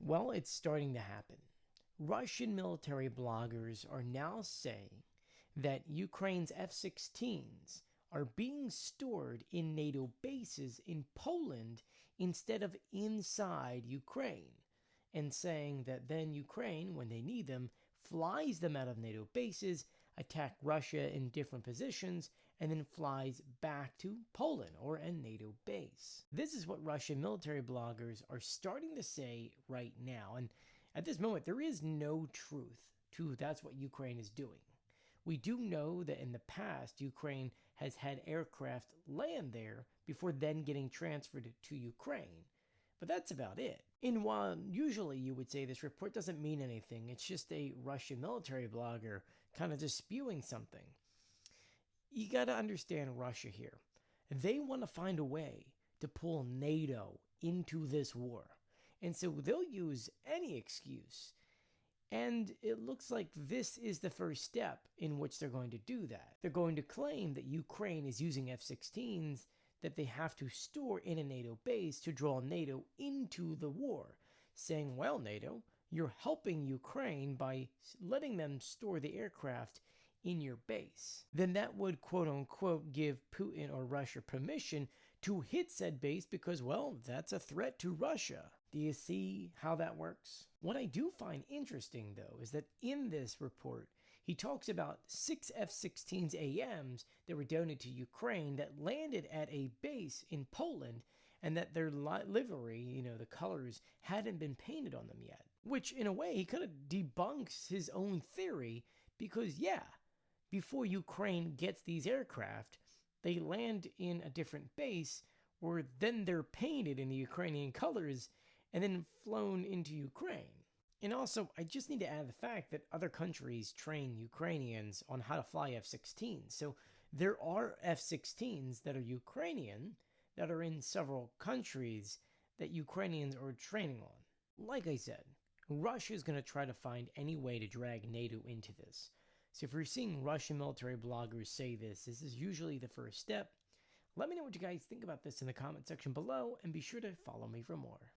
Well, it's starting to happen. Russian military bloggers are now saying that Ukraine's F16s are being stored in NATO bases in Poland instead of inside Ukraine, and saying that then Ukraine, when they need them, flies them out of NATO bases, attack Russia in different positions, and then flies back to Poland or a NATO base. This is what Russian military bloggers are starting to say right now, and at this moment there is no truth to that's what Ukraine is doing. We do know that in the past Ukraine has had aircraft land there before then getting transferred to Ukraine. But that's about it. And while usually you would say this report doesn't mean anything, it's just a Russian military blogger kind of just spewing something. You got to understand Russia here. They want to find a way to pull NATO into this war. And so they'll use any excuse. And it looks like this is the first step in which they're going to do that. They're going to claim that Ukraine is using F-16s that they have to store in a NATO base to draw NATO into the war, saying, well, NATO, you're helping Ukraine by letting them store the aircraft in your base. Then that would, quote unquote, give Putin or Russia permission to hit said base because, well, that's a threat to Russia. Do you see how that works? What I do find interesting, though, is that in this report, he talks about 6 F-16s AMs that were donated to Ukraine that landed at a base in Poland and that their livery, the colors, hadn't been painted on them yet. Which, in a way, he kind of debunks his own theory because, yeah, before Ukraine gets these aircraft, they land in a different base where then they're painted in the Ukrainian colors and then flown into Ukraine. And also, I just need to add the fact that other countries train Ukrainians on how to fly F-16s. So there are F-16s that are Ukrainian that are in several countries that Ukrainians are training on. Like I said, Russia is going to try to find any way to drag NATO into this. So if you're seeing Russian military bloggers say this is usually the first step. Let me know what you guys think about this in the comment section below, and be sure to follow me for more.